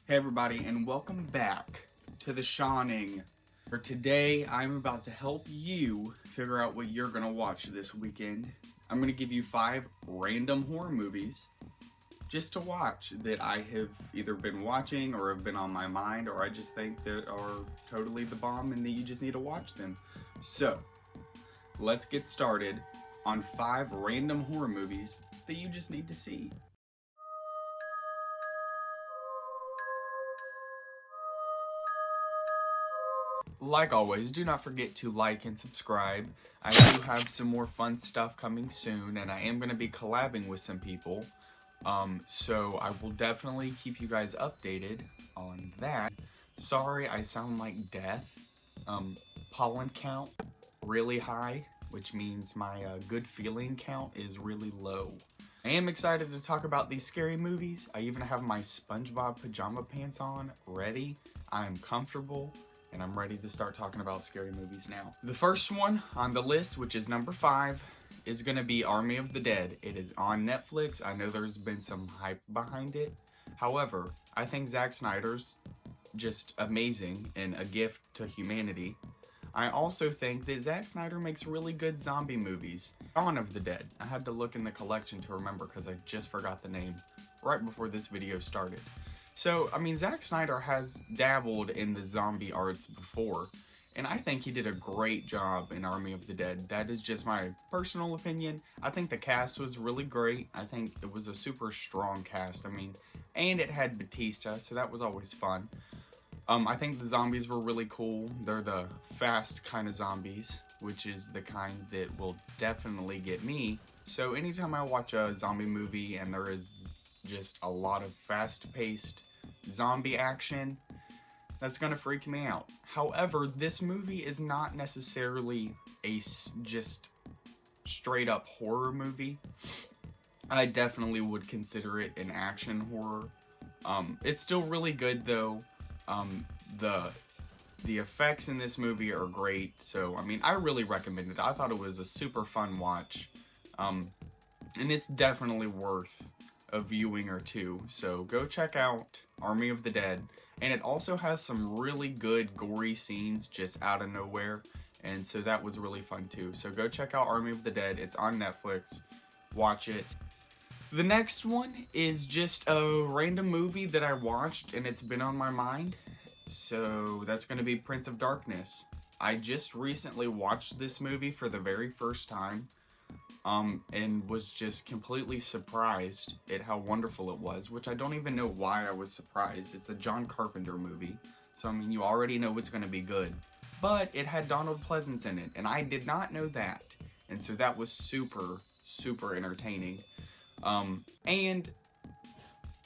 Hey everybody, and welcome back to The Shawning. For today, I'm about to help you figure out what you're gonna watch this weekend. I'm gonna give you 5 random horror movies just to watch that I have either been watching or have been on my mind, or I just think that are totally the bomb and that you just need to watch them. So, let's get started on 5 random horror movies that you just need to see. Like always, do not forget to like and subscribe. I do have some more fun stuff coming soon, and I am going to be collabing with some people. So I will definitely keep you guys updated on that. Sorry, I sound like death. Pollen count really high, which means my good feeling count is really low. I am excited to talk about these scary movies. I even have my SpongeBob pajama pants on, ready. I am comfortable, and I'm ready to start talking about scary movies now. The first one on the list, which is number 5, is going to be Army of the Dead. It is on Netflix. I know there's been some hype behind it. However, I think Zack Snyder's just amazing and a gift to humanity. I also think that Zack Snyder makes really good zombie movies. Dawn of the Dead. I had to look in the collection to remember because I just forgot the name right before this video started. So, I mean, Zack Snyder has dabbled in the zombie arts before, and I think he did a great job in Army of the Dead. That is just my personal opinion. I think the cast was really great. I think it was a super strong cast. I mean, and it had Batista, so that was always fun. I think the zombies were really cool. They're the fast kind of zombies, which is the kind that will definitely get me. So anytime I watch a zombie movie and there is just a lot of fast-paced zombie action, that's gonna freak me out. However, this movie is not necessarily a just straight-up horror movie. I definitely would consider it an action horror. It's still really good though. The effects in this movie are great, so I mean, I really recommend it. I thought it was a super fun watch, and it's definitely worth a viewing or two. So go check out Army of the Dead, and it also has some really good gory scenes just out of nowhere, and so that was really fun too. So go check out Army of the Dead. It's on Netflix. Watch it. The next one is just a random movie that I watched and it's been on my mind. So that's going to be Prince of Darkness. I just recently watched this movie for the very first time, and was just completely surprised at how wonderful it was, which I don't even know why I was surprised. It's a John Carpenter movie, so I mean, you already know it's going to be good. But it had Donald Pleasence in it, and I did not know that, and so that was super, super entertaining. And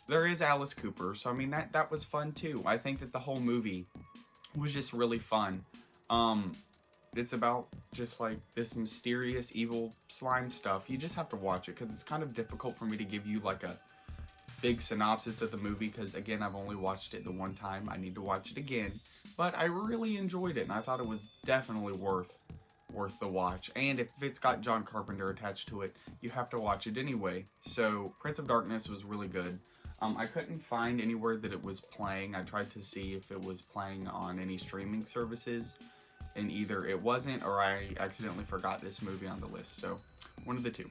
there is Alice Cooper, so I mean, that was fun too. I think that the whole movie was just really fun. It's about just like this mysterious evil slime stuff. You just have to watch it because it's kind of difficult for me to give you like a big synopsis of the movie because again, I've only watched it the one time. I need to watch it again, but I really enjoyed it and I thought it was definitely worth the watch. And if it's got John Carpenter attached to it, you have to watch it anyway. So Prince of Darkness was really good. I couldn't find anywhere that it was playing. I tried to see if it was playing on any streaming services, and either it wasn't or I accidentally forgot this movie on the list, so one of the two.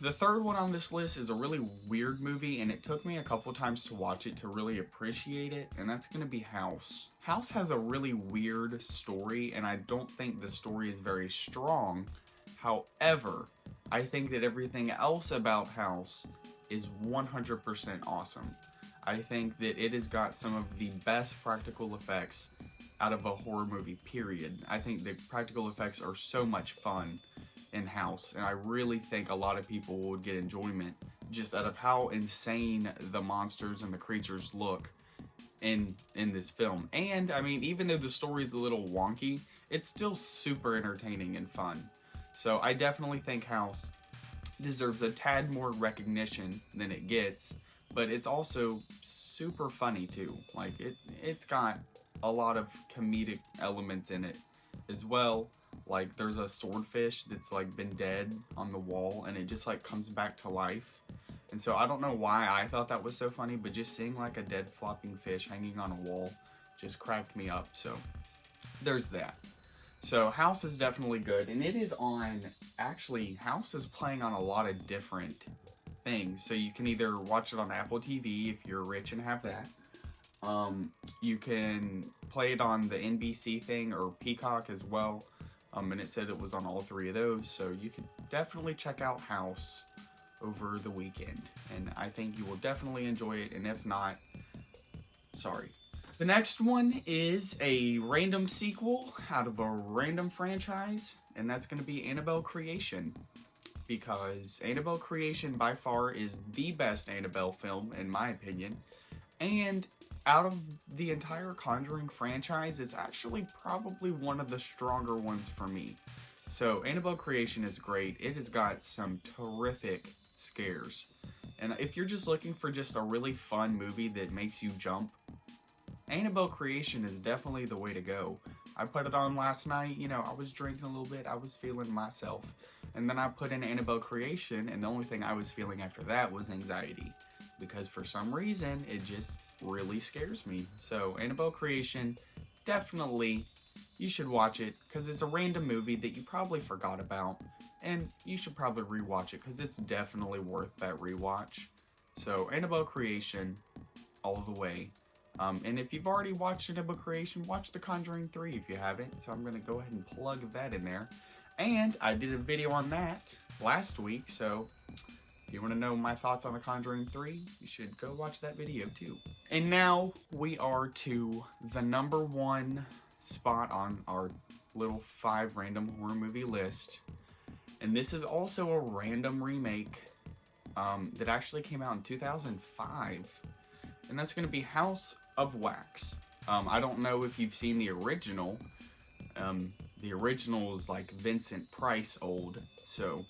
The third one on this list is a really weird movie, and it took me a couple times to watch it to really appreciate it, and that's going to be House. House has a really weird story, and I don't think the story is very strong. However, I think that everything else about House is 100% awesome. I think that it has got some of the best practical effects out of a horror movie, period. I think the practical effects are so much fun in House, and I really think a lot of people would get enjoyment just out of how insane the monsters and the creatures look in this film. And, I mean, even though the story's a little wonky, it's still super entertaining and fun. So I definitely think House deserves a tad more recognition than it gets, but it's also super funny too. Like it's got a lot of comedic elements in it as well. Like there's a swordfish that's like been dead on the wall and it just like comes back to life, And so I don't know why I thought that was so funny, but just seeing like a dead flopping fish hanging on a wall just cracked me up. So there's that. So House is definitely good, and it is on, actually, House is playing on a lot of different things. So you can either watch it on Apple TV if you're rich and have that. You can play it on the NBC thing or Peacock as well. And it said it was on all three of those. So you could definitely check out House over the weekend. And I think you will definitely enjoy it. And if not, sorry. The next one is a random sequel out of a random franchise. And that's going to be Annabelle Creation. Because Annabelle Creation by far is the best Annabelle film, in my opinion. And out of the entire Conjuring franchise, it's actually probably one of the stronger ones for me. So Annabelle Creation is great. It has got some terrific scares. And if you're just looking for just a really fun movie that makes you jump, Annabelle Creation is definitely the way to go. I put it on last night, you know, I was drinking a little bit, I was feeling myself. And then I put in Annabelle Creation, and the only thing I was feeling after that was anxiety. Because for some reason, it just really scares me. So Annabelle Creation, definitely, you should watch it, because it's a random movie that you probably forgot about. And you should probably rewatch it, because it's definitely worth that rewatch. So Annabelle Creation, all the way. And if you've already watched Annabelle Creation, watch The Conjuring 3 if you haven't. So I'm going to go ahead and plug that in there. And I did a video on that last week, so if you want to know my thoughts on The Conjuring 3, you should go watch that video too. And now we are to the number one spot on our little 5 random horror movie list. And this is also a random remake that actually came out in 2005. And that's going to be House of Wax. I don't know if you've seen the original. The original is like Vincent Price old, so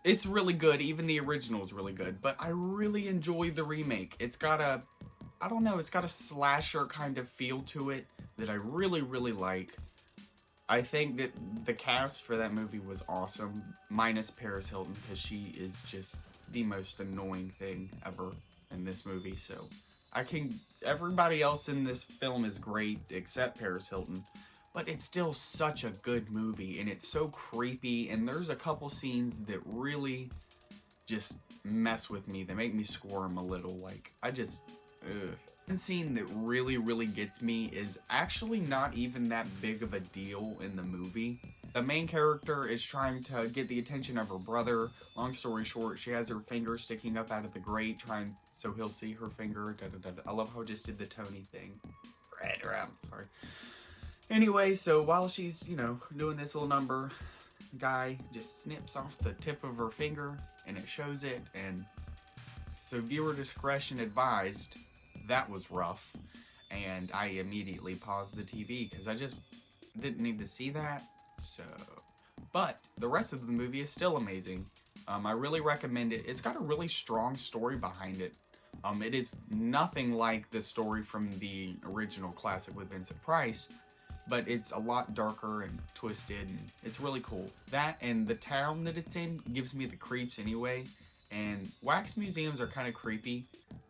it's really good. Even the original is really good, but I really enjoy the remake. It's got a, I don't know, it's got a slasher kind of feel to it that I really, really like. I think that the cast for that movie was awesome, minus Paris Hilton, because she is just the most annoying thing ever in this movie. So everybody else in this film is great except Paris Hilton, but it's still such a good movie, and it's so creepy, and there's a couple scenes that really just mess with me. They make me squirm a little, like, ugh. One scene that really, really gets me is actually not even that big of a deal in the movie. The main character is trying to get the attention of her brother. Long story short, she has her finger sticking up out of the grate, so he'll see her finger. I love how I just did the Tony thing. Right around, sorry. Anyway, so while she's, you know, doing this little number, the guy just snips off the tip of her finger, and it shows it, and so viewer discretion advised. That was rough, and I immediately paused the TV, because I just didn't need to see that, so. But the rest of the movie is still amazing. I really recommend it. It's got a really strong story behind it. It is nothing like the story from the original classic with Vincent Price, but it's a lot darker and twisted, and it's really cool. That and the town that it's in gives me the creeps anyway, and wax museums are kind of creepy,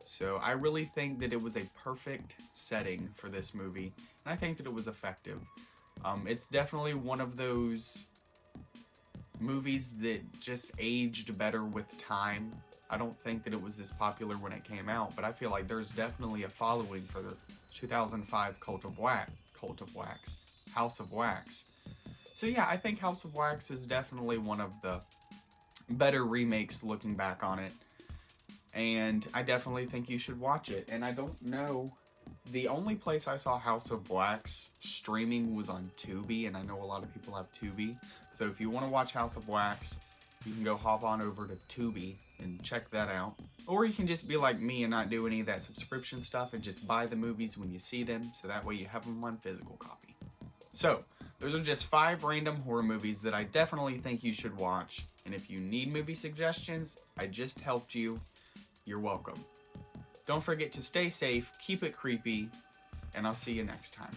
so I really think that it was a perfect setting for this movie, and I think that it was effective. It's definitely one of those movies that just aged better with time. I don't think that it was as popular when it came out, but I feel like there's definitely a following for the 2005 House of Wax. So yeah, I think House of Wax is definitely one of the better remakes looking back on it. And I definitely think you should watch it. And I don't know, the only place I saw House of Wax streaming was on Tubi, and I know a lot of people have Tubi. So if you want to watch House of Wax, you can go hop on over to Tubi and check that out. Or you can just be like me and not do any of that subscription stuff and just buy the movies when you see them, so that way you have them on physical copy. So, those are just 5 random horror movies that I definitely think you should watch. And if you need movie suggestions, I just helped you. You're welcome. Don't forget to stay safe, keep it creepy, and I'll see you next time.